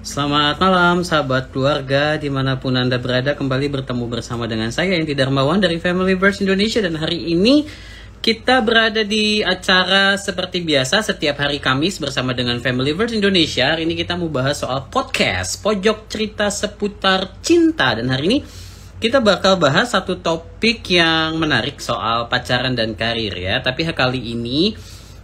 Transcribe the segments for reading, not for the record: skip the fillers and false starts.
Selamat malam sahabat keluarga dimanapun Anda berada, kembali bertemu bersama dengan saya Indi Darmawan dari Familyverse Indonesia. Dan hari ini kita berada di acara seperti biasa setiap hari Kamis bersama dengan Familyverse Indonesia. Hari ini kita mau bahas soal podcast Pojok Cerita Seputar Cinta. Dan hari ini kita bakal bahas satu topik yang menarik soal pacaran dan karir ya. Tapi kali ini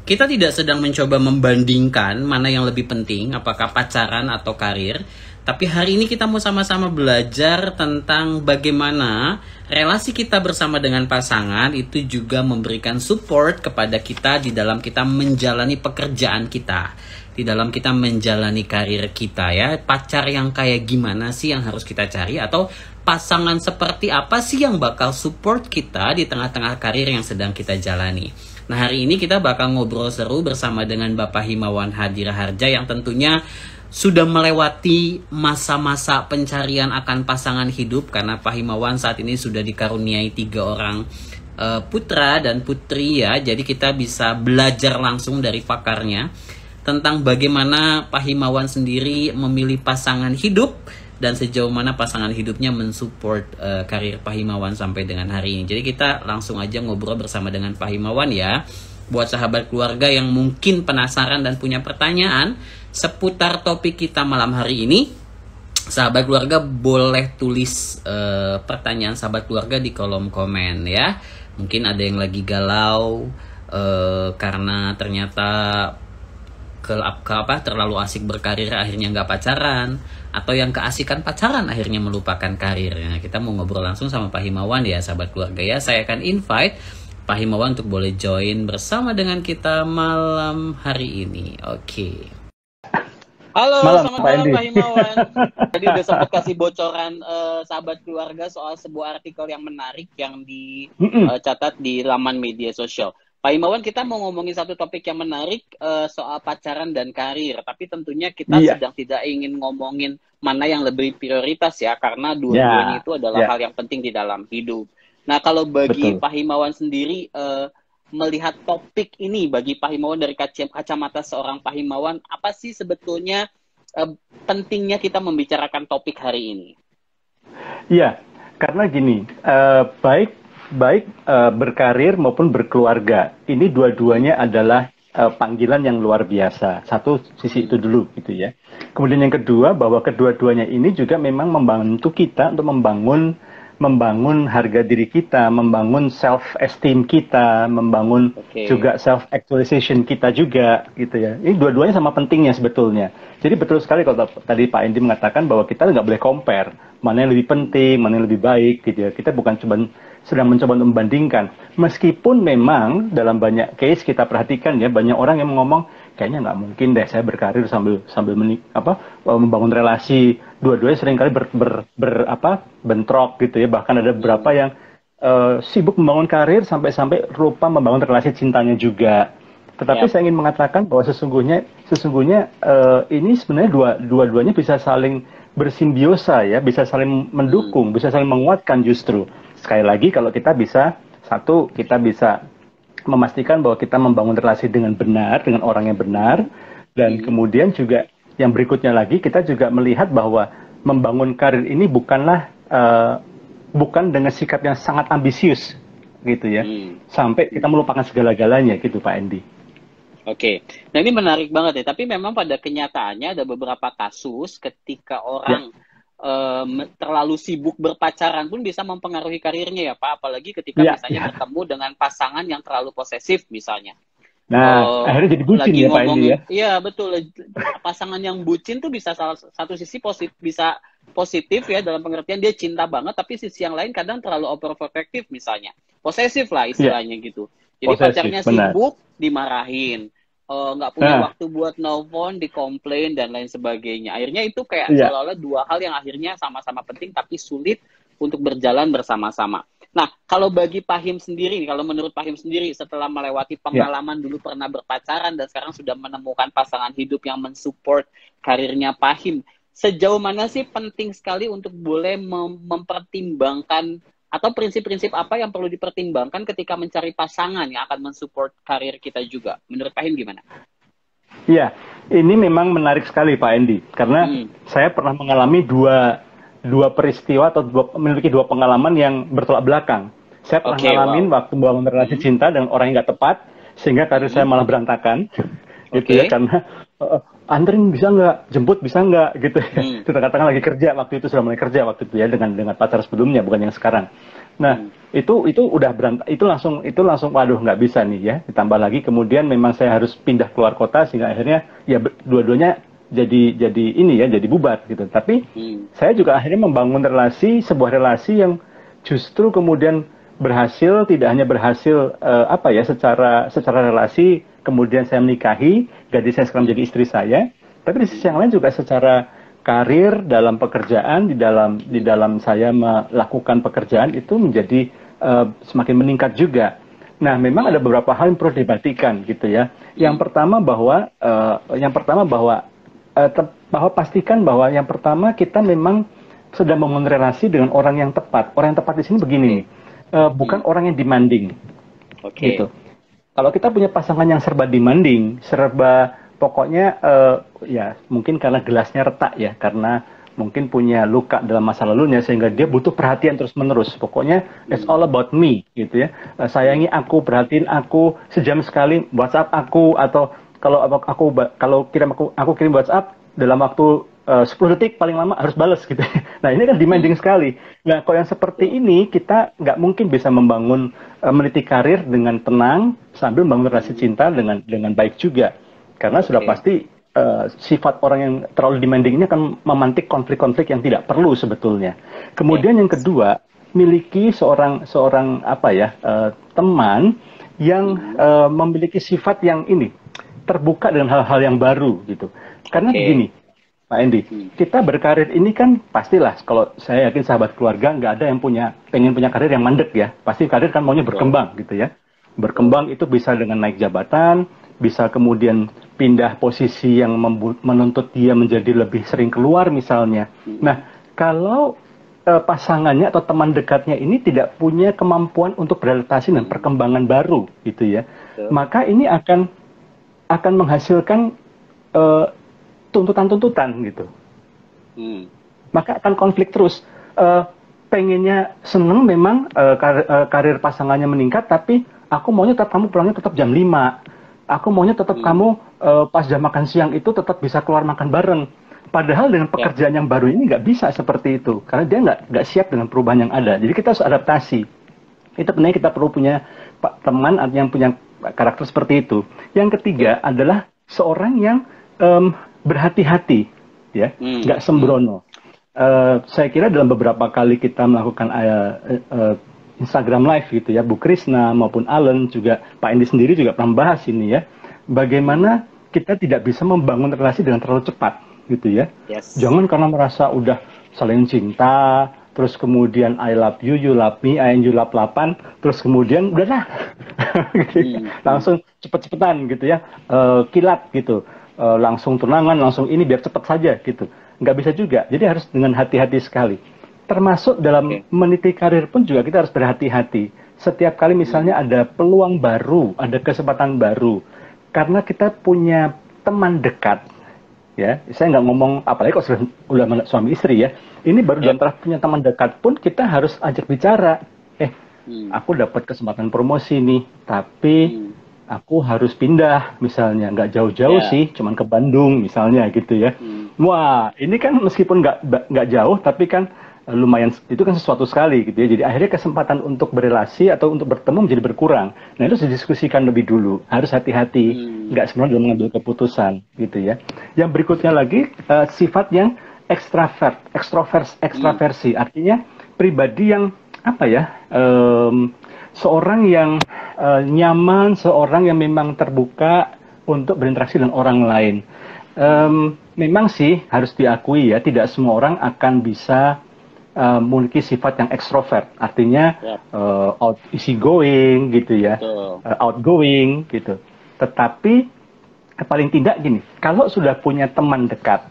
kita tidak sedang mencoba membandingkan mana yang lebih penting, apakah pacaran atau karir. Tapi hari ini kita mau sama-sama belajar tentang bagaimana relasi kita bersama dengan pasangan itu juga memberikan support kepada kita di dalam kita menjalani pekerjaan kita, di dalam kita menjalani karir kita ya. Pacar yang kayak gimana sih yang harus kita cari, atau pasangan seperti apa sih yang bakal support kita di tengah-tengah karir yang sedang kita jalani. Nah, hari ini kita bakal ngobrol seru bersama dengan Bapak Himawan Hadiraharja yang tentunya sudah melewati masa-masa pencarian akan pasangan hidup, karena Pak Himawan saat ini sudah dikaruniai 3 orang putra dan putri ya. Jadi kita bisa belajar langsung dari pakarnya tentang bagaimana Pak Himawan sendiri memilih pasangan hidup dan sejauh mana pasangan hidupnya mensupport karir Pak Himawan sampai dengan hari ini. Jadi kita langsung aja ngobrol bersama dengan Pak Himawan ya. Buat sahabat keluarga yang mungkin penasaran dan punya pertanyaan seputar topik kita malam hari ini, sahabat keluarga boleh tulis pertanyaan sahabat keluarga di kolom komen ya. Mungkin ada yang lagi galau karena ternyata terlalu asik berkarir akhirnya nggak pacaran, atau yang keasikan pacaran akhirnya melupakan karirnya. Kita mau ngobrol langsung sama Pak Himawan ya sahabat keluarga ya. Saya akan invite Pak Himawan untuk boleh join bersama dengan kita malam hari ini. Oke. Halo, selamat malam Pak Himawan. Tadi udah sempat kasih bocoran sahabat keluarga soal sebuah artikel yang menarik yang dicatat di laman media sosial. Pak Himawan, kita mau ngomongin satu topik yang menarik soal pacaran dan karir. Tapi tentunya kita sedang tidak ingin ngomongin mana yang lebih prioritas ya, karena dua-duanya itu adalah hal yang penting di dalam hidup. Nah, kalau bagi Pak Himawan sendiri, melihat topik ini bagi Pak Himawan dari kacamata seorang Pak Himawan, apa sih sebetulnya pentingnya kita membicarakan topik hari ini? Iya, karena gini, baik berkarir maupun berkeluarga, ini dua-duanya adalah panggilan yang luar biasa. Satu sisi itu dulu gitu ya. Kemudian yang kedua, bahwa kedua-duanya ini juga memang membantu kita untuk membangun harga diri kita, membangun self-esteem kita, membangun juga self-actualization kita juga gitu ya. Ini dua-duanya sama pentingnya sebetulnya. Jadi betul sekali kalau tadi Pak Indi mengatakan bahwa kita nggak boleh compare mana yang lebih penting, mana yang lebih baik gitu ya. Kita bukan sedang mencoba untuk membandingkan. Meskipun memang dalam banyak case kita perhatikan ya, banyak orang yang ngomong kayaknya nggak mungkin deh saya berkarir sambil membangun relasi. Dua-duanya seringkali bentrok gitu ya. Bahkan ada beberapa yang sibuk membangun karir sampai lupa membangun relasi cintanya juga. Tetapi saya ingin mengatakan bahwa sesungguhnya ini sebenarnya dua-duanya bisa saling bersimbiosa ya, bisa saling mendukung, bisa saling menguatkan justru. Sekali lagi kalau kita bisa memastikan bahwa kita membangun relasi dengan benar, dengan orang yang benar, dan kemudian juga yang berikutnya lagi kita juga melihat bahwa membangun karir ini bukan dengan sikap yang sangat ambisius gitu ya, sampai kita melupakan segala-galanya gitu Pak Endi. Oke, nah ini menarik banget ya, tapi memang pada kenyataannya ada beberapa kasus ketika orang terlalu sibuk berpacaran pun bisa mempengaruhi karirnya ya Pak, apalagi ketika misalnya bertemu dengan pasangan yang terlalu posesif misalnya. Nah, akhirnya jadi bucin ya Pak Indi ya. Iya betul, pasangan yang bucin tuh bisa satu sisi bisa positif ya, dalam pengertian dia cinta banget, tapi sisi yang lain kadang terlalu overprotective misalnya, posesif lah istilahnya gitu. Jadi pacarnya sibuk dimarahin, nggak punya waktu buat nelfon, dikomplain dan lain sebagainya. Akhirnya itu kayak seolah-olah dua hal yang akhirnya sama-sama penting tapi sulit untuk berjalan bersama-sama. Nah, kalau bagi Pak Him sendiri, kalau menurut Pak Him sendiri setelah melewati pengalaman dulu pernah berpacaran dan sekarang sudah menemukan pasangan hidup yang mensupport karirnya Pak Him, sejauh mana sih penting sekali untuk boleh mempertimbangkan, atau prinsip-prinsip apa yang perlu dipertimbangkan ketika mencari pasangan yang akan mensupport karir kita juga? Menurut Pak Him gimana? Iya, ini memang menarik sekali Pak Endi, karena saya pernah mengalami dua peristiwa atau memiliki dua pengalaman yang bertolak belakang. Saya pernah ngalamin waktu membangun relasi cinta dengan orang yang nggak tepat, sehingga karir saya malah berantakan, gitu ya, karena anterin bisa nggak, jemput bisa nggak, gitu ya. Kita katakan lagi kerja waktu itu, sudah mulai kerja waktu itu ya, dengan pacar sebelumnya, bukan yang sekarang. Nah, itu udah itu langsung waduh nggak bisa nih ya. Ditambah lagi kemudian memang saya harus pindah keluar kota, sehingga akhirnya ya dua-duanya jadi ini ya, jadi bubar gitu. Tapi saya juga akhirnya membangun sebuah relasi yang justru kemudian berhasil, tidak hanya berhasil secara relasi, kemudian saya menikahi, gadis saya sekarang menjadi istri saya, tapi di sisi yang lain juga secara karir dalam pekerjaan, di dalam saya melakukan pekerjaan itu menjadi semakin meningkat juga. Nah, memang ada beberapa hal yang perlu diperhatikan gitu ya. Yang pertama bahwa pastikan bahwa yang pertama kita memang sedang membangun relasi dengan orang yang tepat. Orang yang tepat di sini begini nih, bukan orang yang demanding. Gitu. Kalau kita punya pasangan yang serba demanding, serba pokoknya ya mungkin karena gelasnya retak ya, karena mungkin punya luka dalam masa lalunya sehingga dia butuh perhatian terus-menerus. Pokoknya it's all about me gitu ya. Sayangi aku, perhatiin aku, sejam sekali WhatsApp aku, atau kalau aku kirim WhatsApp dalam waktu 10 detik paling lama harus balas gitu. Nah, ini kan demanding sekali. Nah, kalau yang seperti ini kita nggak mungkin bisa membangun meniti karir dengan tenang sambil membangun relasi cinta dengan baik juga. Karena sudah pasti sifat orang yang terlalu demanding ini akan memantik konflik-konflik yang tidak perlu sebetulnya. Kemudian yang kedua, miliki seorang teman yang memiliki sifat yang ini terbuka dengan hal-hal yang baru gitu. Karena begini, Pak Endi, kita berkarir ini kan pastilah, kalau saya yakin sahabat keluarga nggak ada yang pengen punya karir yang mandek ya. Pasti karir kan maunya berkembang gitu ya. Berkembang itu bisa dengan naik jabatan, bisa kemudian pindah posisi yang menuntut dia menjadi lebih sering keluar misalnya. Nah, kalau pasangannya atau teman dekatnya ini tidak punya kemampuan untuk beradaptasi dengan perkembangan baru gitu ya, maka ini akan menghasilkan tuntutan-tuntutan gitu. Maka akan konflik terus. Pengennya seneng memang karir pasangannya meningkat, tapi aku maunya tetap kamu pulangnya tetap jam 5. Aku maunya tetap kamu pas jam makan siang itu tetap bisa keluar makan bareng. Padahal dengan pekerjaan yang baru ini nggak bisa seperti itu. Karena dia nggak siap dengan perubahan yang ada. Jadi kita harus adaptasi. Itu benar, kita perlu punya teman yang punya karakter seperti itu. Yang ketiga adalah seorang yang berhati-hati, ya, nggak sembrono. Saya kira dalam beberapa kali kita melakukan Instagram Live gitu ya, Bu Krisna maupun Allen juga, Pak Endi sendiri juga pernah bahas ini ya, bagaimana kita tidak bisa membangun relasi dengan terlalu cepat gitu ya. Jangan karena merasa udah saling cinta, terus kemudian I love you, you love me, I and you love 8, terus kemudian udahlah gitu, langsung cepet-cepetan gitu ya, kilat gitu, langsung tunangan, langsung ini biar cepet saja gitu. Nggak bisa juga, jadi harus dengan hati-hati sekali. Termasuk dalam meniti karir pun juga kita harus berhati-hati. Setiap kali misalnya ada peluang baru, ada kesempatan baru, karena kita punya teman dekat, ya, saya nggak ngomong apalagi kalau sudah suami istri ya, ini baru dalam taraf punya teman dekat pun kita harus ajak bicara. Aku dapat kesempatan promosi nih, tapi aku harus pindah misalnya, nggak jauh-jauh sih, cuman ke Bandung misalnya gitu ya. Wah, ini kan meskipun nggak jauh, tapi kan lumayan, itu kan sesuatu sekali gitu ya. Jadi akhirnya kesempatan untuk berelasi atau untuk bertemu menjadi berkurang. Nah, itu harus didiskusikan lebih dulu. Harus hati-hati, nggak sebenarnya dalam mengambil keputusan gitu ya. Yang berikutnya lagi sifat yang ekstraversi. Artinya pribadi yang seorang yang nyaman, seorang yang memang terbuka untuk berinteraksi dengan orang lain. Memang sih harus diakui ya, tidak semua orang akan bisa memiliki sifat yang ekstrovert, artinya easy going gitu ya, outgoing gitu. Tetapi paling tidak gini, kalau sudah punya teman dekat,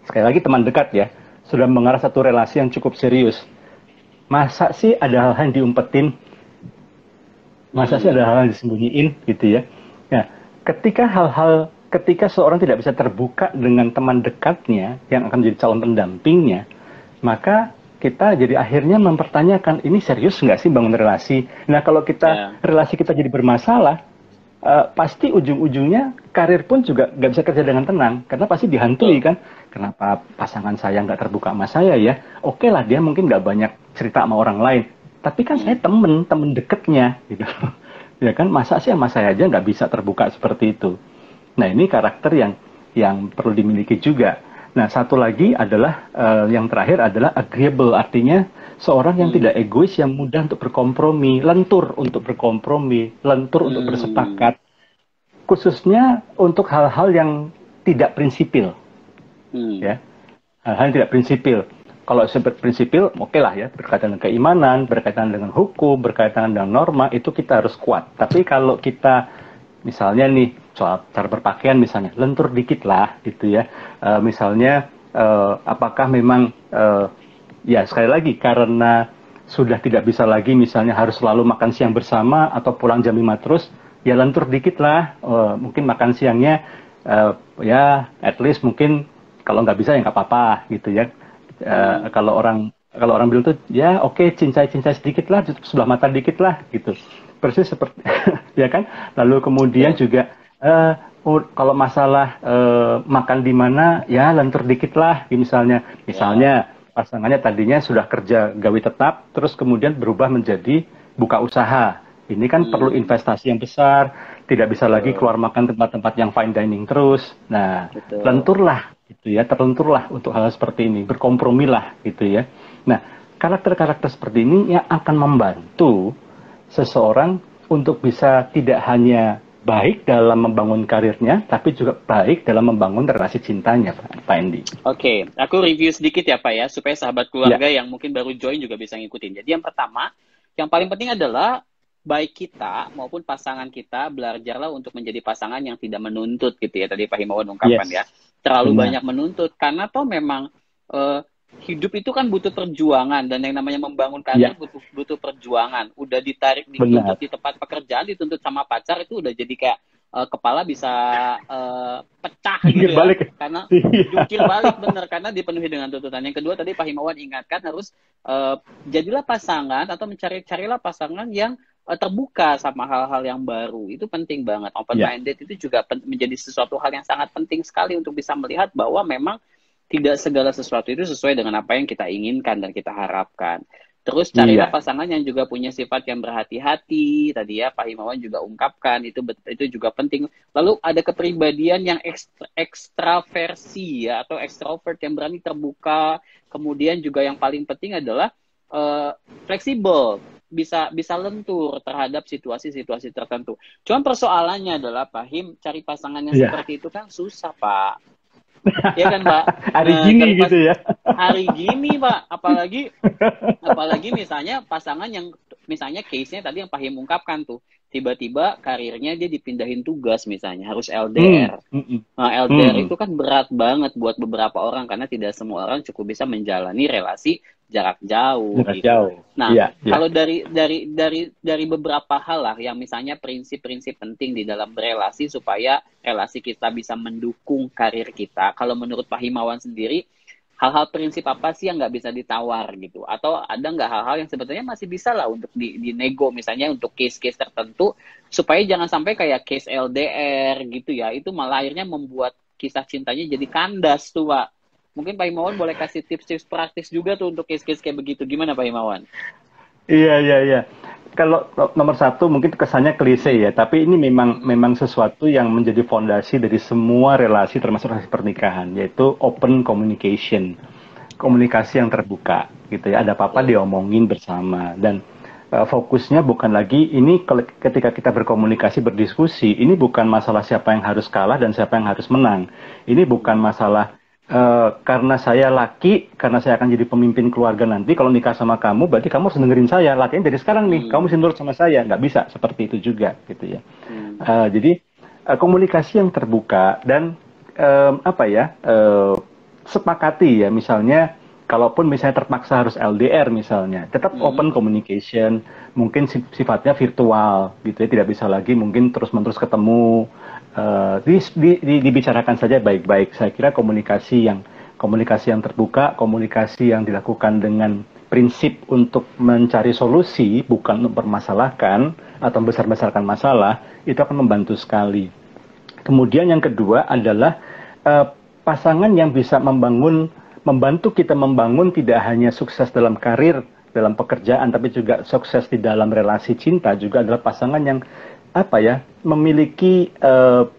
sekali lagi teman dekat ya, sudah mengarah satu relasi yang cukup serius, masa sih ada hal-hal yang diumpetin, masa sih ada hal-hal yang disembunyiin gitu ya. Nah, ketika hal-hal ketika seorang tidak bisa terbuka dengan teman dekatnya yang akan menjadi calon pendampingnya, maka kita jadi akhirnya mempertanyakan, ini serius nggak sih bangun relasi? Nah, kalau kita relasi kita jadi bermasalah, pasti ujung-ujungnya karir pun juga nggak bisa kerja dengan tenang, karena pasti dihantui kan. Kenapa pasangan saya nggak terbuka sama saya ya? Oke lah, dia mungkin nggak banyak cerita sama orang lain, tapi kan saya temen deketnya gitu. Ya kan, masa sih sama saya aja nggak bisa terbuka seperti itu. Nah, ini karakter yang perlu dimiliki juga. Nah, satu lagi adalah yang terakhir adalah agreeable, artinya seorang yang tidak egois, yang mudah untuk berkompromi, lentur untuk berkompromi, lentur untuk bersepakat, khususnya untuk hal-hal yang tidak prinsipil, ya, hal-hal yang tidak prinsipil. Kalau seperti prinsipil, oke lah ya, berkaitan dengan keimanan, berkaitan dengan hukum, berkaitan dengan norma, itu kita harus kuat. Tapi kalau kita misalnya nih, soal cara berpakaian misalnya, lentur dikit lah gitu ya. Misalnya, apakah memang, ya sekali lagi, karena sudah tidak bisa lagi misalnya harus selalu makan siang bersama atau pulang jam 5 terus, ya lentur dikit lah. Mungkin makan siangnya, ya at least mungkin kalau nggak bisa ya nggak apa-apa gitu ya. Kalau orang bilang tuh, ya oke, cincai-cincai sedikit lah, sebelah mata dikit lah gitu. Persis seperti ya kan. Lalu kemudian juga kalau masalah makan di mana, ya lentur dikit lah. Misalnya pasangannya tadinya sudah kerja gawe tetap, terus kemudian berubah menjadi buka usaha. Ini kan perlu investasi yang besar, tidak bisa lagi keluar makan tempat-tempat yang fine dining terus. Nah, lenturlah gitu ya, terlenturlah untuk hal seperti ini, berkompromilah gitu ya. Nah, karakter-karakter seperti ini yang akan membantu seseorang untuk bisa tidak hanya baik dalam membangun karirnya, tapi juga baik dalam membangun relasi cintanya, Pak Andy. Oke, aku review sedikit ya Pak ya, supaya sahabat keluarga yang mungkin baru join juga bisa ngikutin. Jadi yang pertama, yang paling penting adalah baik kita maupun pasangan kita belajarlah untuk menjadi pasangan yang tidak menuntut gitu ya. Tadi Pak Himawan ungkapkan ya, terlalu banyak menuntut, karena toh memang hidup itu kan butuh perjuangan, dan yang namanya membangun karir butuh perjuangan. Udah ditarik, dituntut di tempat pekerjaan, dituntut sama pacar, itu udah jadi kayak kepala bisa pecah gitu ya. Balik. Karena jungkir balik bener, karena dipenuhi dengan tuntutan. Yang kedua tadi Pak Himawan ingatkan harus jadilah pasangan atau carilah pasangan yang terbuka sama hal-hal yang baru. Itu penting banget. Open minded itu juga menjadi sesuatu hal yang sangat penting sekali untuk bisa melihat bahwa memang tidak segala sesuatu itu sesuai dengan apa yang kita inginkan dan kita harapkan. Terus carilah pasangan yang juga punya sifat yang berhati-hati. Tadi ya Pak Himawan juga ungkapkan, itu juga penting. Lalu ada kepribadian yang ekstraversi ya, atau ekstrovert yang berani terbuka. Kemudian juga yang paling penting adalah fleksibel, bisa lentur terhadap situasi-situasi tertentu. Cuman persoalannya adalah Pak Him, cari pasangan yang seperti itu kan susah Pak. Ya kan Pak, hari gini gitu ya. Hari gini Pak, apalagi misalnya pasangan yang misalnya case-nya tadi yang Pak Him ungkapkan tuh, tiba-tiba karirnya dia dipindahin tugas misalnya, harus LDR. Nah, LDR itu kan berat banget buat beberapa orang, karena tidak semua orang cukup bisa menjalani relasi jarak jauh. Nah, kalau dari beberapa hal lah yang misalnya prinsip-prinsip penting di dalam berelasi supaya relasi kita bisa mendukung karir kita. Kalau menurut Pak Himawan sendiri, hal-hal prinsip apa sih yang nggak bisa ditawar gitu? Atau ada nggak hal-hal yang sebetulnya masih bisa lah untuk dinego, misalnya untuk case-case tertentu, supaya jangan sampai kayak case LDR gitu ya, itu malah akhirnya membuat kisah cintanya jadi kandas tuh Pak. Mungkin Pak Himawan boleh kasih tips-tips praktis juga tuh untuk case-case kayak begitu. Gimana Pak Himawan? Iya. Kalau nomor satu mungkin kesannya klise ya, tapi ini memang sesuatu yang menjadi fondasi dari semua relasi, termasuk relasi pernikahan, yaitu open communication, komunikasi yang terbuka, gitu ya. Ada apa-apa diomongin bersama, dan fokusnya bukan lagi ini ketika kita berkomunikasi, berdiskusi, ini bukan masalah siapa yang harus kalah dan siapa yang harus menang. Ini bukan masalah karena saya laki, karena saya akan jadi pemimpin keluarga nanti, kalau nikah sama kamu berarti kamu harus dengerin saya, lakinya dari sekarang nih, kamu mesti nurut sama saya. Nggak bisa seperti itu juga gitu ya. Jadi komunikasi yang terbuka dan sepakati ya, misalnya kalaupun misalnya terpaksa harus LDR misalnya, tetap open communication, mungkin sifatnya virtual gitu ya, tidak bisa lagi mungkin terus-menerus ketemu, dibicarakan saja baik-baik. Saya kira komunikasi yang terbuka, komunikasi yang dilakukan dengan prinsip untuk mencari solusi, bukan untuk mempermasalahkan atau membesar-besarkan masalah, itu akan membantu sekali. Kemudian yang kedua adalah pasangan yang bisa membantu kita membangun tidak hanya sukses dalam karir, dalam pekerjaan, tapi juga sukses di dalam relasi cinta, juga adalah pasangan yang memiliki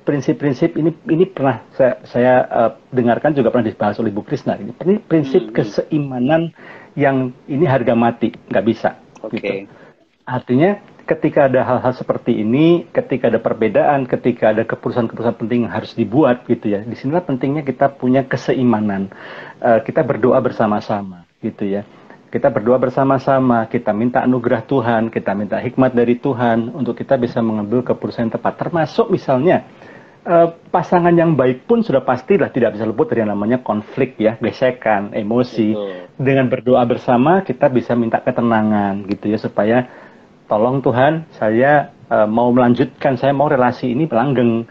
prinsip-prinsip ini pernah saya dengarkan, juga pernah dibahas oleh Bu Krisna. Ini prinsip keseimanan yang ini harga mati, nggak bisa. Gitu. Artinya ketika ada hal-hal seperti ini, ketika ada perbedaan, ketika ada keputusan-keputusan penting yang harus dibuat gitu ya, disinilah pentingnya kita punya keseimanan. Kita berdoa bersama-sama gitu ya. Kita berdoa bersama-sama, kita minta anugerah Tuhan, kita minta hikmat dari Tuhan untuk kita bisa mengambil keputusan yang tepat. Termasuk misalnya pasangan yang baik pun sudah pastilah tidak bisa luput dari yang namanya konflik ya, gesekan, emosi. Betul. Dengan berdoa bersama kita bisa minta ketenangan gitu ya, supaya tolong Tuhan, saya mau melanjutkan, saya mau relasi ini langgeng.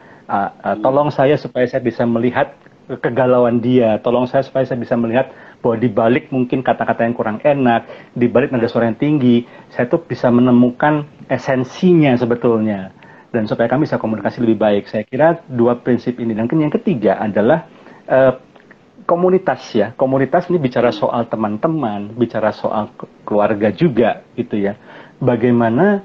Tolong saya supaya saya bisa melihat kegalauan dia. Tolong saya supaya saya bisa melihat bahwa di balik mungkin kata-kata yang kurang enak, di balik nada suara yang tinggi, saya tuh bisa menemukan esensinya sebetulnya. Dan supaya kami bisa komunikasi lebih baik. Saya kira dua prinsip ini. Dan yang ketiga adalah komunitas ya. Komunitas ini bicara soal teman-teman, bicara soal keluarga juga gitu ya. Bagaimana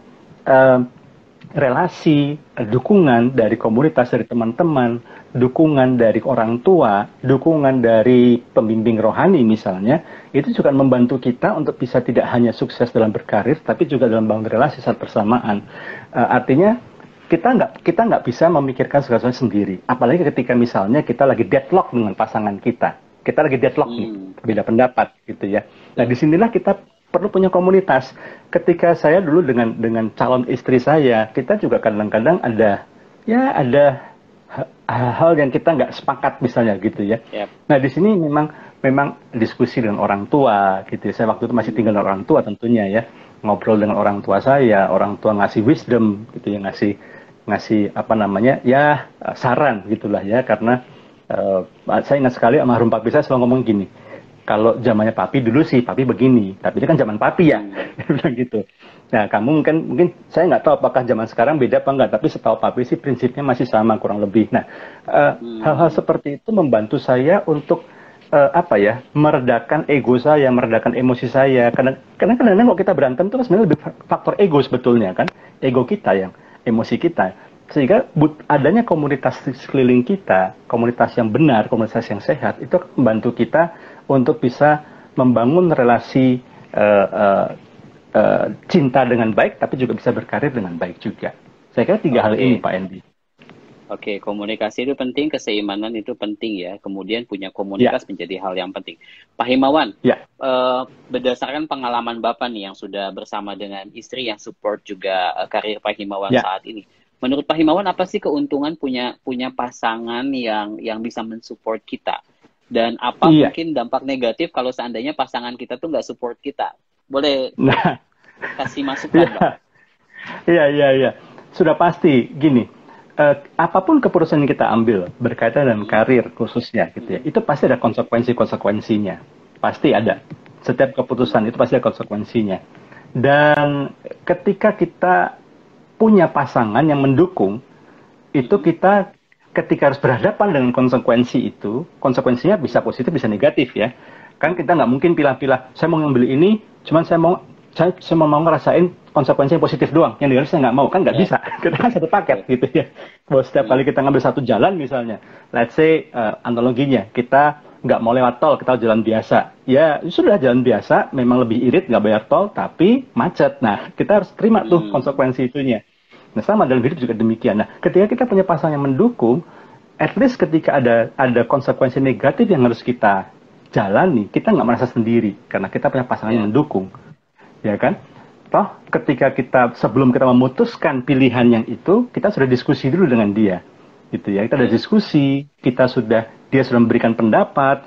relasi, dukungan dari komunitas, dari teman-teman, dukungan dari orang tua, dukungan dari pembimbing rohani misalnya, itu juga membantu kita untuk bisa tidak hanya sukses dalam berkarir, tapi juga dalam bangun relasi saat bersamaan. Artinya kita nggak bisa memikirkan segala sesuatu sendiri. Apalagi ketika misalnya kita lagi deadlock dengan pasangan kita lagi deadlock nih, beda pendapat gitu ya. Nah disinilah kita perlu punya komunitas. Ketika saya dulu dengan calon istri saya, kita juga kadang-kadang ada hal yang kita nggak sepakat misalnya gitu ya. Yep. Nah di sini memang diskusi dengan orang tua gitu ya. Saya waktu itu masih tinggal dengan orang tua tentunya ya, ngobrol dengan orang tua saya, orang tua ngasih wisdom gitu ya, ngasih saran gitulah ya, karena saya ingat sekali almarhum papi saya selalu ngomong gini, kalau zamannya papi dulu sih papi begini, tapi ini kan zaman papi ya, bilang gitu. Nah kamu mungkin saya nggak tahu apakah zaman sekarang beda apa enggak, tapi setahu papi sih prinsipnya masih sama kurang lebih. Nah hal-hal seperti itu membantu saya untuk meredakan ego saya, meredakan emosi saya. Karena kadang-kadang kalau kita berantem itu sebenarnya lebih faktor ego sebetulnya kan, ego kita yang emosi kita. Sehingga adanya komunitas di sekeliling kita, komunitas yang benar, komunitas yang sehat, itu membantu kita untuk bisa membangun relasi cinta dengan baik, tapi juga bisa berkarir dengan baik juga. Saya kira tiga hal ini, Pak Endi. Oke, komunikasi itu penting, keseimanan itu penting ya. Kemudian punya komunitas menjadi hal yang penting. Pak Himawan, berdasarkan pengalaman Bapak nih yang sudah bersama dengan istri yang support juga karir Pak Himawan saat ini. Menurut Pak Himawan, apa sih keuntungan punya pasangan yang bisa mensupport kita? Dan apa mungkin dampak negatif kalau seandainya pasangan kita tuh nggak support kita? Boleh kasih masukan, Pak? Iya. Sudah pasti gini, apapun keputusan yang kita ambil berkaitan dengan karir khususnya gitu ya, itu pasti ada konsekuensinya. Pasti ada. Setiap keputusan itu pasti ada konsekuensinya. Dan ketika kita punya pasangan yang mendukung, itu kita ketika harus berhadapan dengan konsekuensi itu, konsekuensinya bisa positif, bisa negatif ya. Kan kita nggak mungkin pilih-pilih, saya mau ngambil ini, cuman saya mau ngerasain konsekuensi yang positif doang, yang negatif saya nggak mau, kan nggak bisa. Kita kan satu paket gitu ya. Bahwa setiap kali kita ngambil satu jalan misalnya, let's say analoginya, kita nggak mau lewat tol, kita jalan biasa. Ya sudah jalan biasa, memang lebih irit nggak bayar tol, tapi macet. Nah kita harus terima tuh konsekuensi itunya. Nah sama dalam hidup juga demikian. Nah ketika kita punya pasangan yang mendukung, at least ketika ada konsekuensi negatif yang harus kita jalani, kita nggak merasa sendiri karena kita punya pasangan yang mendukung, ya kan? Toh ketika sebelum kita memutuskan pilihan yang itu, kita sudah diskusi dulu dengan dia, gitu ya. Kita sudah diskusi, dia sudah memberikan pendapat,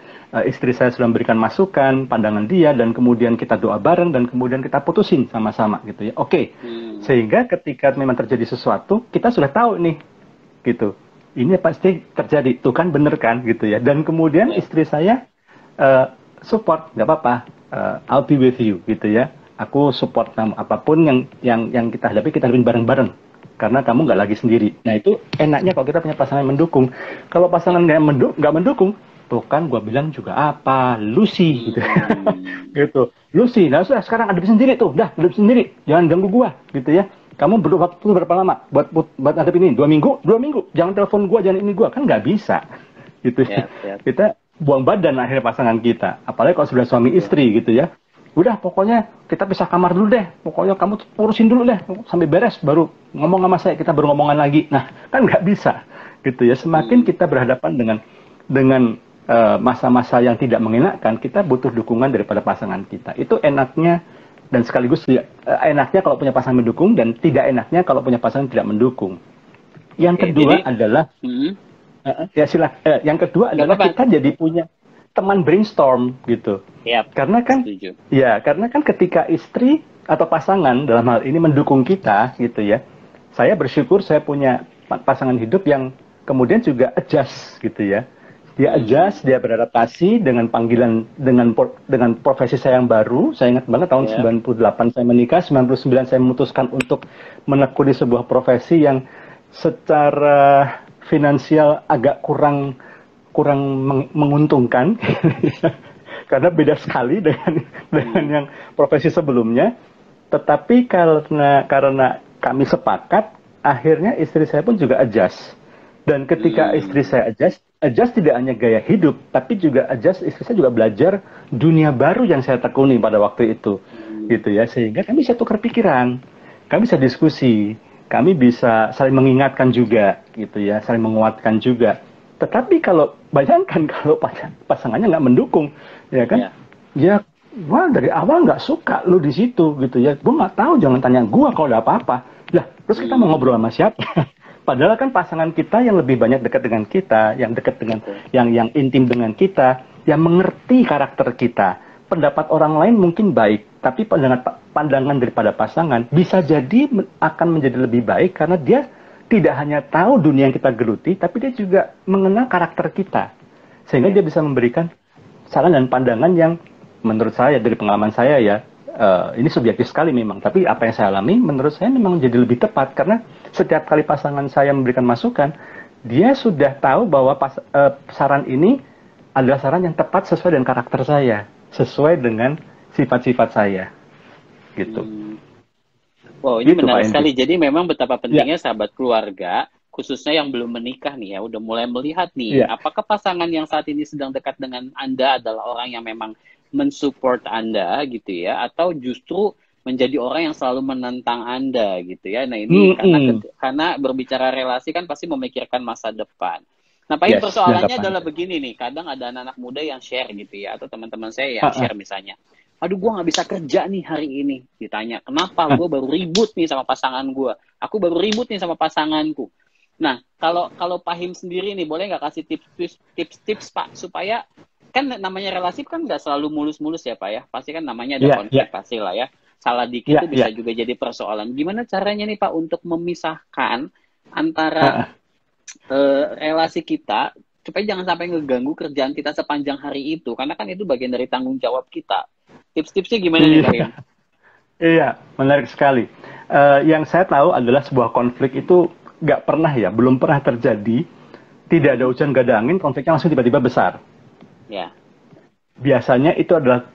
istri saya sudah memberikan masukan, pandangan dia, dan kemudian kita doa bareng, dan kemudian kita putusin sama-sama gitu ya. Oke, sehingga ketika memang terjadi sesuatu, kita sudah tahu nih, gitu. Ini pasti terjadi, tuh kan bener kan gitu ya. Dan kemudian istri saya support, nggak apa-apa, I'll be with you gitu ya. Aku support kamu, apapun yang kita hadapi, kita hadapin bareng-bareng. Karena kamu nggak lagi sendiri. Nah itu enaknya kalau kita punya pasangan yang mendukung. Kalau pasangan nggak mendukung, tuh kan gue bilang juga apa, Lucy gitu. Gitu. Lucy, nah sudah sekarang hadapi sendiri tuh, dah hadapi sendiri, jangan ganggu gue gitu ya. Kamu butuh waktu berapa lama buat hadapi ini? 2 minggu, 2 minggu. Jangan telepon gue, jangan ini gue, kan nggak bisa. Gitu. Kita buang badan akhirnya pasangan kita. Apalagi kalau sudah suami istri gitu ya. Udah pokoknya kita pisah kamar dulu deh. Pokoknya kamu urusin dulu deh sampai beres baru ngomong sama saya, kita baru ngomongan lagi. Nah, kan nggak bisa gitu ya. Semakin kita berhadapan dengan masa-masa yang tidak mengenakan, kita butuh dukungan daripada pasangan kita. Itu enaknya dan sekaligus ya, enaknya kalau punya pasangan mendukung dan tidak enaknya kalau punya pasangan tidak mendukung. Yang kedua adalah yang kedua adalah kita jadi punya teman brainstorm gitu. Karena kan ketika istri atau pasangan dalam hal ini mendukung kita gitu ya. Saya bersyukur saya punya pasangan hidup yang kemudian juga adjust gitu ya. Dia adjust, dia beradaptasi dengan panggilan, dengan profesi saya yang baru. Saya ingat banget tahun 98 saya menikah, 99 saya memutuskan untuk menekuni sebuah profesi yang secara finansial agak kurang menguntungkan. Karena beda sekali dengan yang profesi sebelumnya. Tetapi karena kami sepakat, akhirnya istri saya pun juga adjust. Dan ketika istri saya adjust tidak hanya gaya hidup, tapi juga adjust, istri saya juga belajar dunia baru yang saya tekuni pada waktu itu, gitu ya. Sehingga kami bisa tukar pikiran, kami bisa diskusi, kami bisa saling mengingatkan juga, gitu ya, saling menguatkan juga. Tetapi kalau bayangkan kalau pasangannya nggak mendukung, ya kan? Ya, wah dari awal nggak suka lu di situ, gitu ya. Gue nggak tahu, jangan tanya gue kalau ada apa-apa. Lah, terus kita mau ngobrol sama siapa? Padahal kan pasangan kita yang lebih banyak dekat dengan kita, yang dekat dengan yang intim dengan kita, yang mengerti karakter kita. Pendapat orang lain mungkin baik, tapi pandangan daripada pasangan bisa jadi akan menjadi lebih baik karena dia tidak hanya tahu dunia yang kita geluti, tapi dia juga mengenal karakter kita. Sehingga dia bisa memberikan saran dan pandangan yang menurut saya, dari pengalaman saya ya, ini subjektif sekali memang, tapi apa yang saya alami menurut saya memang jadi lebih tepat karena setiap kali pasangan saya memberikan masukan, dia sudah tahu bahwa saran ini adalah saran yang tepat sesuai dengan karakter saya, sesuai dengan sifat-sifat saya, gitu. Wow, ini gitu, menarik sekali. Jadi memang betapa pentingnya sahabat keluarga, khususnya yang belum menikah nih ya, udah mulai melihat nih, apakah pasangan yang saat ini sedang dekat dengan Anda adalah orang yang memang mensupport Anda gitu ya, atau justru menjadi orang yang selalu menentang Anda gitu ya. Nah ini karena berbicara relasi kan pasti memikirkan masa depan. Nah paling persoalannya adalah begini nih, kadang ada anak-anak muda yang share gitu ya, atau teman-teman saya yang share misalnya, aduh gue nggak bisa kerja nih hari ini. Ditanya, kenapa? Gue baru ribut nih sama pasangan gue. Aku baru ribut nih sama pasanganku. Nah kalau Pak Him sendiri nih, boleh nggak kasih tips Pak, supaya kan namanya relasi kan nggak selalu mulus-mulus ya Pak ya, pasti kan namanya ada konflik pasti lah ya, salah dikit itu bisa juga jadi persoalan. Gimana caranya nih Pak untuk memisahkan antara relasi kita supaya jangan sampai ngeganggu kerjaan kita sepanjang hari itu, karena kan itu bagian dari tanggung jawab kita. Tips-tipsnya gimana nih Pak? Iya, menarik sekali. Yang saya tahu adalah sebuah konflik itu nggak pernah ya, belum pernah terjadi, tidak ada hujan nggak ada angin, konfliknya langsung tiba-tiba besar. Biasanya itu adalah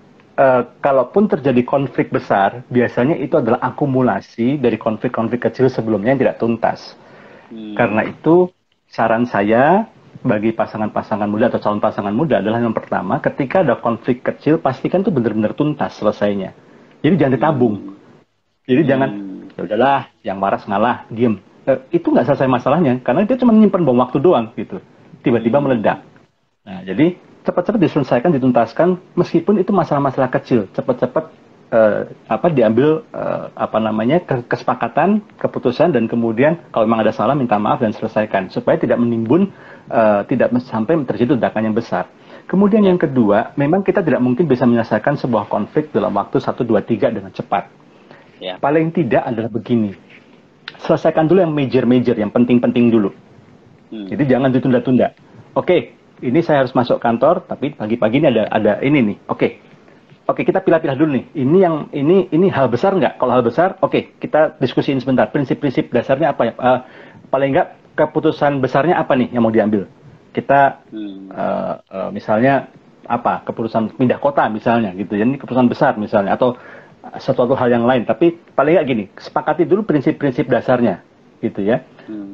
kalaupun terjadi konflik besar, biasanya itu adalah akumulasi dari konflik-konflik kecil sebelumnya yang tidak tuntas. Karena itu saran saya bagi pasangan-pasangan muda atau calon pasangan muda adalah yang pertama, ketika ada konflik kecil pastikan itu benar-benar tuntas selesainya. Jadi jangan ditabung. Jadi jangan ya udahlah, yang waras ngalah, diem. Itu nggak selesai masalahnya karena dia cuma menyimpan bom waktu doang gitu. Tiba-tiba meledak. Nah, jadi cepat-cepat diselesaikan, dituntaskan, meskipun itu masalah-masalah kecil, cepat-cepat diambil kesepakatan, keputusan, dan kemudian kalau memang ada salah minta maaf dan selesaikan supaya tidak menimbun, tidak sampai terjadi ledakan yang besar. Kemudian yang kedua, memang kita tidak mungkin bisa menyelesaikan sebuah konflik dalam waktu 1, 2, 3 dengan cepat. Paling tidak adalah begini, selesaikan dulu yang major-major, yang penting-penting dulu. Jadi jangan ditunda-tunda. Oke, ini saya harus masuk kantor, tapi pagi-pagi ini ada ini nih. Oke, kita pilah-pilah dulu nih. Ini hal besar nggak? Kalau hal besar, oke, kita diskusiin sebentar. Prinsip-prinsip dasarnya apa ya? Paling nggak keputusan besarnya apa nih yang mau diambil? Kita misalnya apa? Keputusan pindah kota misalnya gitu. Jadi keputusan besar misalnya atau sesuatu hal yang lain. Tapi paling nggak gini, sepakati dulu prinsip-prinsip dasarnya gitu ya.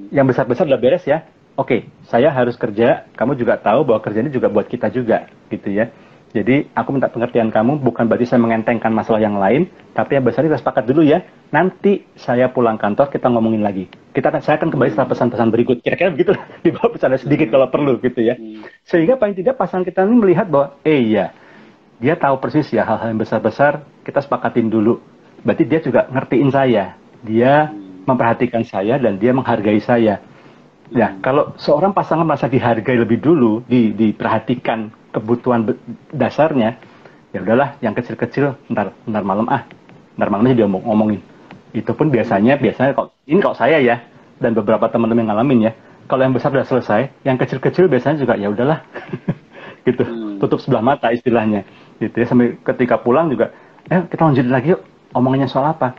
Yang besar-besar udah beres ya. Oke, saya harus kerja. Kamu juga tahu bahwa kerja ini juga buat kita juga gitu ya. Jadi aku minta pengertian kamu, bukan berarti saya mengentengkan masalah yang lain, tapi yang besar kita sepakat dulu ya. Nanti saya pulang kantor, kita ngomongin lagi. Saya akan kembali setelah pesan-pesan berikut. Kira-kira begitu lah, di bawah pesan sedikit kalau perlu gitu ya. Sehingga paling tidak pasangan kita ini melihat bahwa, iya, dia tahu persis ya hal-hal yang besar-besar, kita sepakatin dulu. Berarti dia juga ngertiin saya. Dia memperhatikan saya dan dia menghargai saya. Ya, kalau seorang pasangan merasa dihargai lebih dulu, diperhatikan kebutuhan dasarnya, ya udahlah, yang kecil-kecil ntar malamnya dia ngomongin. Itu pun biasanya kalau saya ya, dan beberapa teman-teman yang ngalamin ya, kalau yang besar udah selesai, yang kecil-kecil biasanya juga ya udahlah, gitu, tutup sebelah mata istilahnya, gitu ya, sampai ketika pulang juga, kita lanjutin lagi yuk, omongannya soal apa?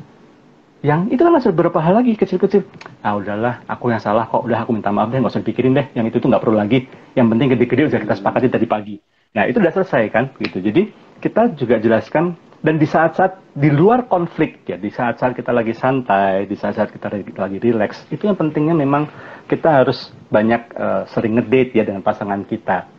Yang itu kan masih beberapa hal lagi kecil-kecil. Udahlah, aku yang salah kok. Udah aku minta maaf deh, nggak usah dipikirin deh. Yang itu tuh nggak perlu lagi. Yang penting gede-gede udah kita sepakati tadi pagi. Nah itu udah selesai kan, gitu. Jadi kita juga jelaskan dan di saat-saat di luar konflik ya, di saat-saat kita lagi santai, di saat-saat kita lagi relax, itu yang pentingnya memang kita harus banyak sering ngedate ya dengan pasangan kita.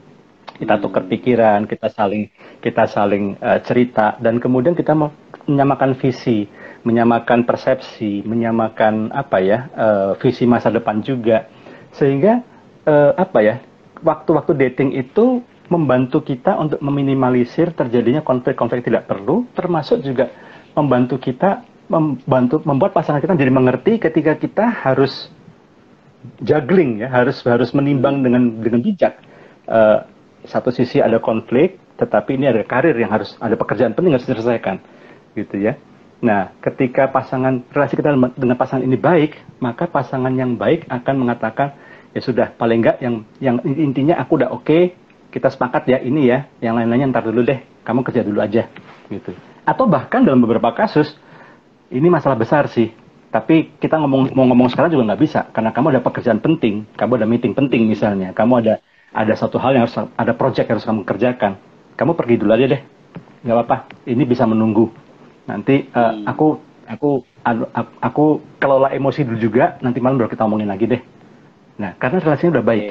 Kita tukar pikiran, kita saling cerita dan kemudian kita mau menyamakan visi, menyamakan persepsi, menyamakan visi masa depan juga, sehingga waktu-waktu dating itu membantu kita untuk meminimalisir terjadinya konflik-konflik tidak perlu, termasuk juga membantu kita membuat pasangan kita jadi mengerti ketika kita harus juggling ya, harus menimbang dengan bijak. Satu sisi ada konflik, tetapi ini ada karir yang harus, ada pekerjaan penting yang harus diselesaikan, gitu ya. Nah, ketika relasi kita dengan pasangan ini baik, maka pasangan yang baik akan mengatakan, ya sudah, paling enggak yang intinya aku udah oke, kita sepakat ya ini ya, yang lain-lainnya ntar dulu deh, kamu kerja dulu aja, gitu. Atau bahkan dalam beberapa kasus, ini masalah besar sih, tapi kita mau ngomong sekarang juga nggak bisa, karena kamu ada pekerjaan penting, kamu ada meeting penting misalnya, kamu ada satu hal yang harus, ada project yang harus kamu kerjakan, kamu pergi dulu aja deh, nggak apa-apa, ini bisa menunggu. Nanti aku kelola emosi dulu juga, nanti malam baru kita omongin lagi deh. Nah, karena relasinya udah baik.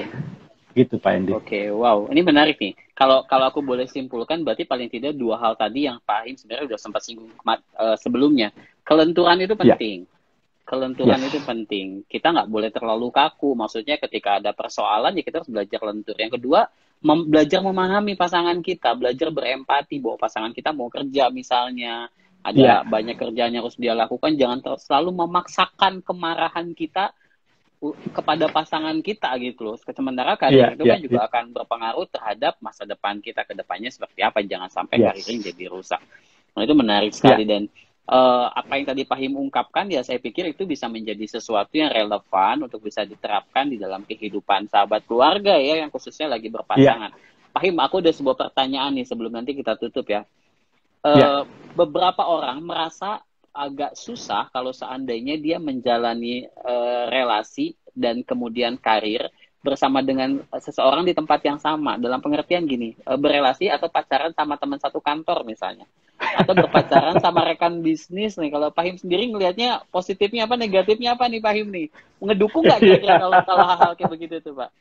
Gitu Pak Andy. Oke, wow. Ini menarik nih. Kalau aku boleh simpulkan, berarti paling tidak dua hal tadi yang Pak Ahim sebenarnya udah sempat singgung sebelumnya. Kelenturan itu penting. Kelenturan itu penting. Kita nggak boleh terlalu kaku. Maksudnya ketika ada persoalan, ya kita harus belajar lentur. Yang kedua, belajar memahami pasangan kita. Belajar berempati bahwa pasangan kita mau kerja misalnya. Ada banyak kerjaan yang harus dia lakukan. Jangan selalu memaksakan kemarahan kita kepada pasangan kita gitu loh. Sementara karir itu kan juga akan berpengaruh terhadap masa depan kita ke depannya seperti apa. Jangan sampai karir ini jadi rusak. Nah, itu menarik sekali. Dan apa yang tadi Pak Him ungkapkan, ya saya pikir itu bisa menjadi sesuatu yang relevan untuk bisa diterapkan di dalam kehidupan sahabat keluarga ya, yang khususnya lagi berpasangan. Pak Him, aku ada sebuah pertanyaan nih sebelum nanti kita tutup ya. Beberapa orang merasa agak susah kalau seandainya dia menjalani relasi dan kemudian karir bersama dengan seseorang di tempat yang sama. Dalam pengertian gini, berelasi atau pacaran sama teman satu kantor misalnya. Atau berpacaran sama rekan bisnis nih. Kalau Pak Him sendiri ngelihatnya positifnya apa, negatifnya apa nih Pak Him nih? Ngedukung nggak kira-kira kalau hal-hal kayak begitu tuh Pak?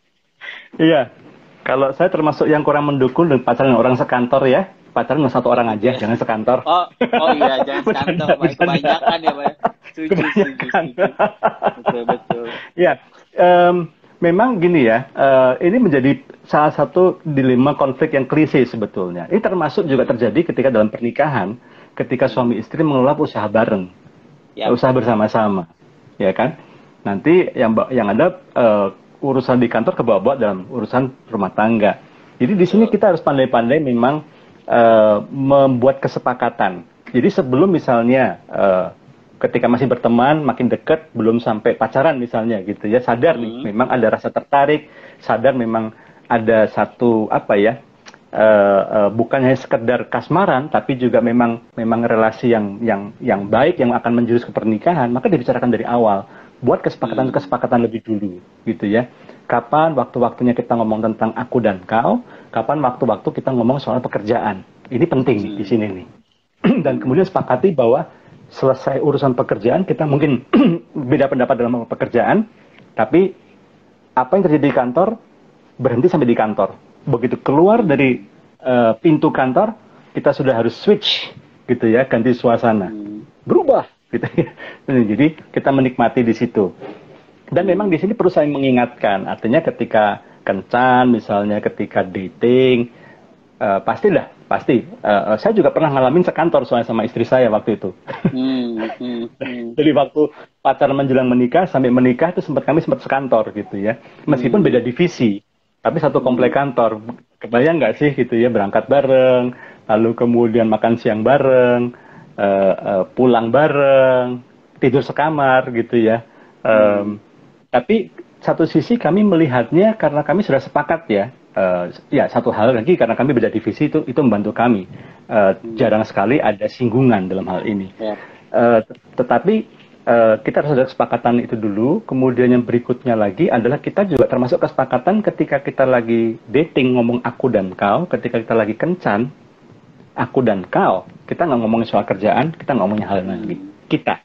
Iya, kalau saya termasuk yang kurang mendukung dan pacaran orang sekantor ya. Pacaran dengan satu orang aja, jangan sekantor. Oh iya, jangan sekantor, Pak. Kebanyakan ya, Pak. Setuju. Betul. Ya, memang gini ya, ini menjadi salah satu dilema konflik yang klise sebetulnya. Ini termasuk juga terjadi ketika dalam pernikahan, ketika suami istri mengelola usaha bareng, usaha bersama-sama, ya kan? Nanti yang ada urusan di kantor kebawa-bawa dalam urusan rumah tangga. Jadi di sini kita harus pandai-pandai memang membuat kesepakatan. Jadi sebelum misalnya ketika masih berteman, makin dekat, belum sampai pacaran misalnya gitu ya, sadar nih, memang ada rasa tertarik, sadar memang ada satu apa ya, bukan hanya sekedar kasmaran, tapi juga memang relasi yang baik yang akan menjurus ke pernikahan, maka dibicarakan dari awal. Buat kesepakatan lebih dulu, gitu ya. Kapan waktu-waktunya kita ngomong tentang aku dan kau, kapan waktu-waktu kita ngomong soal pekerjaan. Ini penting nih, di sini nih. Dan kemudian sepakati bahwa selesai urusan pekerjaan, kita mungkin beda pendapat dalam pekerjaan, tapi apa yang terjadi di kantor, berhenti sampai di kantor. Begitu keluar dari pintu kantor, kita sudah harus switch, gitu ya, ganti suasana. Berubah. Gitu ya. Jadi kita menikmati di situ. Dan memang di sini perlu saya mengingatkan, artinya ketika kencan, misalnya ketika dating, pasti. Saya juga pernah ngalamin sekantor soalnya sama istri saya waktu itu. Jadi waktu pacaran menjelang menikah sampai menikah itu kami sempat sekantor gitu ya. Meskipun beda divisi, tapi satu komplek kantor. Kebayang nggak sih gitu ya, berangkat bareng, lalu kemudian makan siang bareng. Pulang bareng, tidur sekamar gitu ya. Tapi satu sisi kami melihatnya karena kami sudah sepakat ya. Ya satu hal lagi karena kami beda divisi itu membantu kami. Jarang sekali ada singgungan dalam hal ini. Tetapi kita harus ada kesepakatan itu dulu. Kemudian yang berikutnya lagi adalah kita juga termasuk kesepakatan ketika kita lagi dating ngomong aku dan kau, ketika kita lagi kencan aku dan kau, kita nggak ngomongin soal kerjaan, kita ngomongin hal lain kita,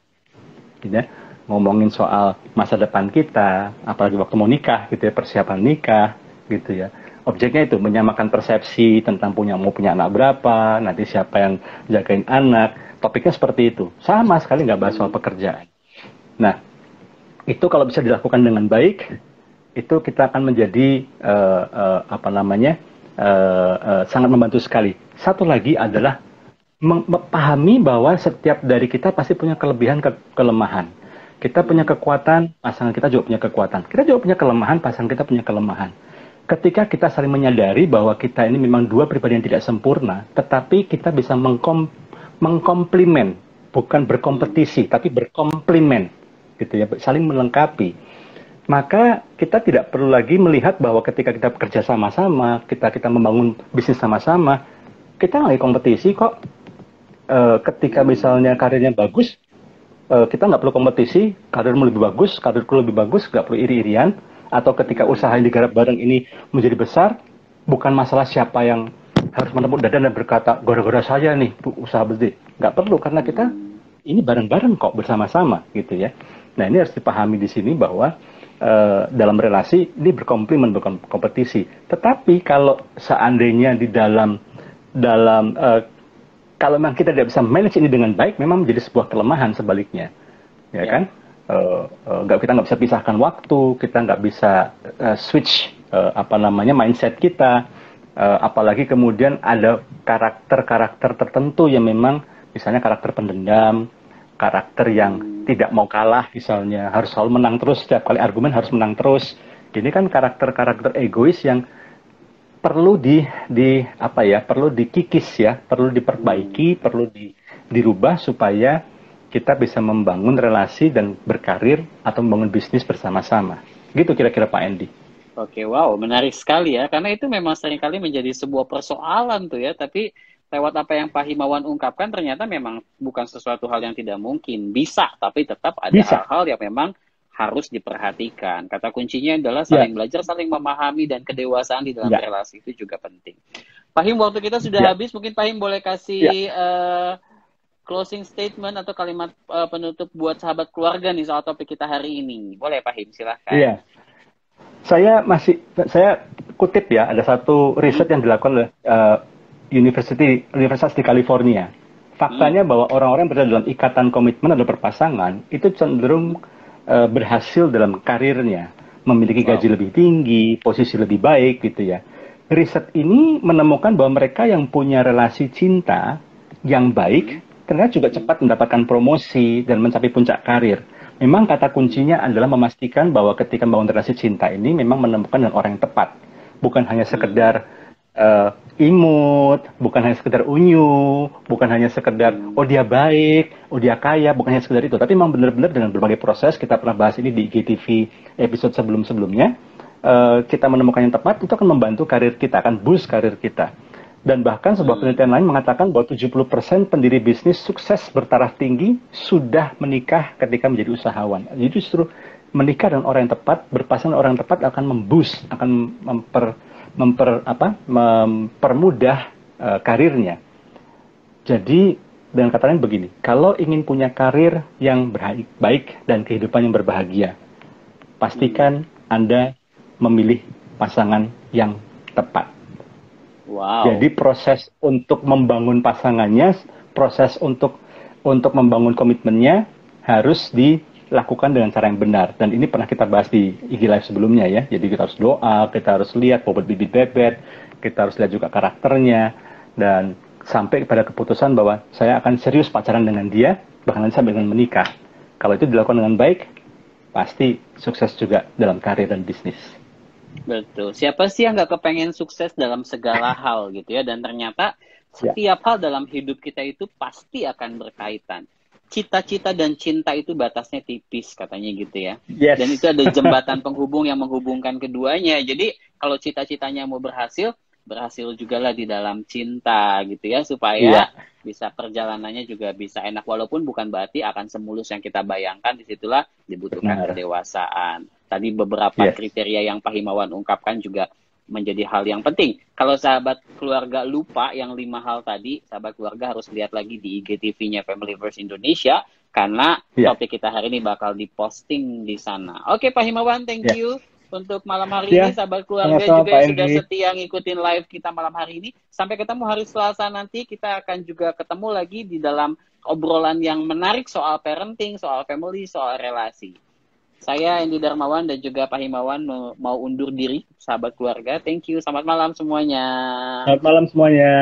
gitu ya. Ngomongin soal masa depan kita, apalagi waktu mau nikah, gitu ya, persiapan nikah, gitu ya. Objeknya itu menyamakan persepsi tentang mau punya anak berapa, nanti siapa yang jagain anak, topiknya seperti itu. Sama sekali nggak bahas soal pekerjaan. Nah, itu kalau bisa dilakukan dengan baik, itu kita akan menjadi sangat membantu sekali. Satu lagi adalah memahami bahwa setiap dari kita pasti punya kelebihan kelemahan. Kita punya kekuatan, pasangan kita juga punya kekuatan. Kita juga punya kelemahan, pasangan kita punya kelemahan. Ketika kita saling menyadari bahwa kita ini memang dua pribadi yang tidak sempurna, tetapi kita bisa mengkomplimen, bukan berkompetisi, tapi berkomplimen, gitu ya, saling melengkapi. Maka kita tidak perlu lagi melihat bahwa ketika kita bekerja sama-sama, kita membangun bisnis sama-sama, kita nggak lagi kompetisi kok. Ketika misalnya karirnya bagus, kita nggak perlu kompetisi, karirmu lebih bagus, karirku lebih bagus, nggak perlu iri-irian. Atau ketika usaha yang digarap bareng ini menjadi besar, bukan masalah siapa yang harus menepuk dada dan berkata, gara-gara saya nih usaha besar. Nggak perlu, karena kita ini bareng-bareng kok, bersama-sama gitu ya. Nah ini harus dipahami di sini bahwa dalam relasi ini berkomplimen, bukan kompetisi. Tetapi kalau seandainya di dalam kalau memang kita tidak bisa manage ini dengan baik, memang menjadi sebuah kelemahan sebaliknya, ya kan? Kita nggak bisa pisahkan waktu, kita nggak bisa switch mindset kita, apalagi kemudian ada karakter-karakter tertentu yang memang misalnya karakter pendendam, karakter yang tidak mau kalah, misalnya harus selalu menang terus, setiap kali argumen harus menang terus. Ini kan karakter-karakter egois yang perlu perlu dikikis ya, perlu diperbaiki, perlu dirubah supaya kita bisa membangun relasi dan berkarir atau membangun bisnis bersama-sama. Gitu kira-kira Pak Andy. Oke, wow, menarik sekali ya, karena itu memang seringkali menjadi sebuah persoalan tuh ya, tapi lewat apa yang Pak Himawan ungkapkan ternyata memang bukan sesuatu hal yang tidak mungkin. Bisa, tapi tetap ada hal-hal yang memang harus diperhatikan. Kata kuncinya adalah saling belajar, saling memahami, dan kedewasaan di dalam relasi itu juga penting. Pak Him, waktu kita sudah habis, mungkin Pak Him boleh kasih closing statement atau kalimat penutup buat sahabat keluarga nih soal topik kita hari ini. Boleh Pak Him, silahkan. Iya. Saya kutip ya, ada satu riset yang dilakukan oleh Universitas di California. Faktanya bahwa orang-orang yang berada dalam ikatan komitmen atau berpasangan itu cenderung berhasil dalam karirnya, memiliki gaji lebih tinggi, posisi lebih baik gitu ya. Riset ini menemukan bahwa mereka yang punya relasi cinta yang baik ternyata juga cepat mendapatkan promosi dan mencapai puncak karir. Memang kata kuncinya adalah memastikan bahwa ketika membangun relasi cinta ini memang menemukan dengan orang yang tepat. Bukan hanya sekedar imut, bukan hanya sekedar unyu, bukan hanya sekedar oh dia baik, oh dia kaya, bukan hanya sekedar itu, tapi memang benar-benar dengan berbagai proses. Kita pernah bahas ini di IGTV episode sebelum-sebelumnya. Kita menemukan yang tepat itu akan membantu karir kita, akan boost karir kita. Dan bahkan sebuah penelitian lain mengatakan bahwa 70% pendiri bisnis sukses bertaraf tinggi sudah menikah ketika menjadi usahawan. Jadi justru menikah dengan orang yang tepat, berpasangan dengan orang yang tepat akan memboost, akan mempermudah karirnya. Jadi dengan kata lain begini, kalau ingin punya karir yang baik dan kehidupan yang berbahagia, pastikan Anda memilih pasangan yang tepat. Wow. Jadi proses untuk membangun pasangannya, proses untuk membangun komitmennya harus dilakukan dengan cara yang benar. Dan ini pernah kita bahas di IG Live sebelumnya ya. Jadi kita harus doa, kita harus lihat bobot bibit bebet, kita harus lihat juga karakternya, dan sampai pada keputusan bahwa saya akan serius pacaran dengan dia, bahkan nanti sampai dengan menikah. Kalau itu dilakukan dengan baik, pasti sukses juga dalam karir dan bisnis. Betul. Siapa sih yang nggak kepengen sukses dalam segala hal gitu ya? Dan ternyata setiap hal dalam hidup kita itu pasti akan berkaitan. Cita-cita dan cinta itu batasnya tipis katanya gitu ya. Yes. Dan itu ada jembatan penghubung yang menghubungkan keduanya. Jadi kalau cita-citanya mau berhasil juga lah di dalam cinta gitu ya. Supaya bisa perjalanannya juga bisa enak. Walaupun bukan berarti akan semulus yang kita bayangkan. Disitulah dibutuhkan kedewasaan. Tadi beberapa kriteria yang Pak Himawan ungkapkan juga menjadi hal yang penting. Kalau sahabat keluarga lupa yang 5 hal tadi, sahabat keluarga harus lihat lagi di IGTV-nya Familyverse Indonesia, karena topik kita hari ini bakal diposting di sana. Oke Pak Himawan, thank you untuk malam hari ini. Sahabat keluarga juga yang sudah setia ngikutin live kita malam hari ini. Sampai ketemu hari Selasa nanti, kita akan juga ketemu lagi di dalam obrolan yang menarik soal parenting, soal family, soal relasi. Saya Andy Darmawan dan juga Pak Himawan mau undur diri, sahabat keluarga. Thank you, selamat malam semuanya. Selamat malam semuanya.